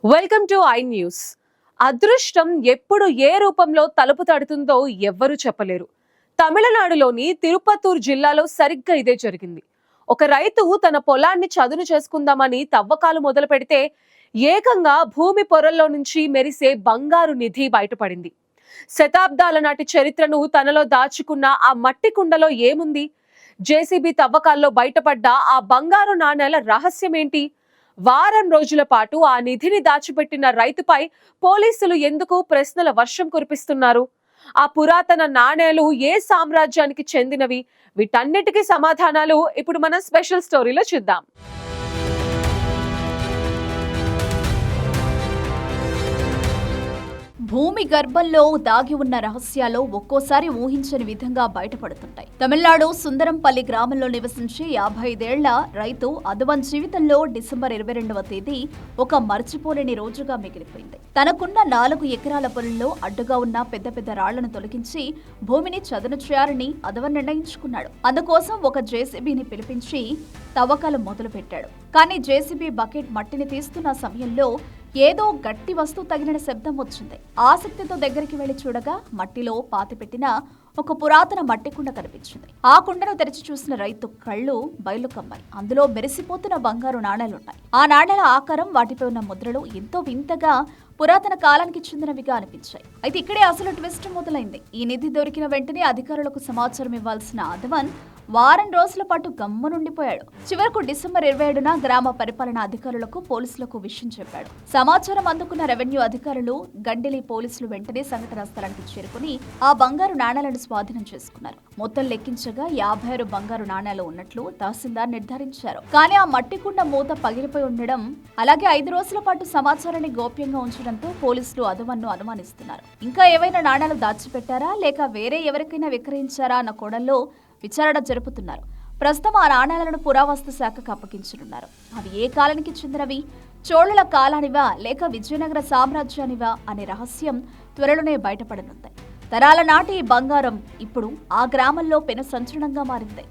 Welcome to I news. అదృష్టం ఎప్పుడు ఏ రూపంలో తలుపు తడుతుందో ఎవ్వరూ చెప్పలేరు. తమిళనాడులోని తిరుపతూర్ జిల్లాలో సరిగ్గా ఇదే జరిగింది. ఒక రైతు తన పొలాన్ని చదును చేసుకుందామని తవ్వకాలు మొదలు పెడితే ఏకంగా భూమి పొరల్లో నుంచి మెరిసే బంగారు నిధి బయటపడింది. శతాబ్దాల నాటి చరిత్రను తనలో దాచుకున్న ఆ మట్టి కుండలో ఏముంది? జేసీబీ తవ్వకాల్లో బయటపడ్డ ఆ బంగారు నాణేల రహస్యమేంటి? వారం రోజుల పాటు ఆ నిధిని దాచిపెట్టిన రైతుపై పోలీసులు ఎందుకు ప్రశ్నల వర్షం కురిపిస్తున్నారు? ఆ పురాతన నాణేలు ఏ సామ్రాజ్యానికి చెందినవి? వీటన్నిటికీ సమాధానాలు ఇప్పుడు మనం స్పెషల్ స్టోరీలో చూద్దాం. భూమి గర్భంలో దాగి ఉన్న రహస్యాలు ఒక్కోసారి ఊహించని విధంగా బయటపడుతుంటాయి. తమిళనాడు సుందరంపల్లి గ్రామంలో నివసించే 55 రైతు అదువన్ జీవితంలో డిసెంబర్ 22వ తేదీ ఒక మర్చిపోలేని రోజుగా మిగిలిపోయింది. తనకున్న 4 ఎకరాల పొలంలో అడ్డుగా ఉన్న పెద్ద పెద్ద రాళ్లను తొలగించి భూమిని చదును చేయాలని అదువన్ నిర్ణయించుకున్నాడు. అందుకోసం ఒక జేసీబీని పిలిపించి తవ్వకాలు మొదలుపెట్టాడు. కానీ జేసీబీ బకెట్ మట్టిని తీస్తున్న సమయంలో ఏదో గట్టి వస్తువు తగిలిన శబ్దం వచ్చింది. ఆసక్తితో దగ్గరికి వెళ్లి చూడగా మట్టిలో పాతిపెట్టిన ఒక పురాతన మట్టి కుండ కనిపించింది. ఆ కుండను తెరిచి చూసిన రైతు కళ్ళు బయలు కమ్మాయి. అందులో మెరిసిపోతున్న బంగారు నాణేలున్నాయి. ఆ నాణేల ఆకారం, వాటిపై ఉన్న ముద్రలు ఎంతో వింతగా పురాతన కాలానికి చెందినవిగా అనిపించాయి. అయితే ఇక్కడే అసలు ట్విస్ట్ మొదలైంది. ఈ నిధి దొరికిన వెంటనే అధికారులకు సమాచారం ఇవ్వాల్సిన అదవన్ వారం రోజుల పాటు గమ్మునుండిపోయాడు. చివరకు డిసెంబర్ 27న గ్రామ పరిపాలనా అధికారులకు, పోలీసులకు విషయం చెప్పాడు. సమాచారం అందుకున్న రెవెన్యూ అధికారులు, గండిలి పోలీసులు వెంటనే సంఘటనా స్థలానికి చేరుకుని ఆ బంగారు నాణేలను స్వాధీనం చేసుకున్నారు. మొత్తం లెక్కించగా 56 బంగారు నాణేలు ఉన్నట్లు తహసీల్దార్ నిర్ధారించారు. కానీ ఆ మట్టి కుండ మూత పగిలిపోయి ఉండడం, అలాగే 5 రోజుల పాటు సమాచారాన్ని గోప్యంగా ఉంచడంతో పోలీసులు అదవన్ను అనుమానిస్తున్నారు. ఇంకా ఏవైనా నాణేలు దాచిపెట్టారా లేక వేరే ఎవరికైనా విక్రయించారా అన్న కోణంలో విచారణ జరుపుతున్నారు. ప్రస్తుతం ఆ నాణేలను పురావస్తు శాఖకు అప్పగించనున్నారు. అవి ఏ కాలానికి చెందినవి, చోళుల కాలానివా లేక విజయనగర సామ్రాజ్యానివా అనే రహస్యం త్వరలోనే బయటపడనుంది. తరాల నాటి బంగారం ఇప్పుడు ఆ గ్రామంలో పెను సంచలనంగా మారింది.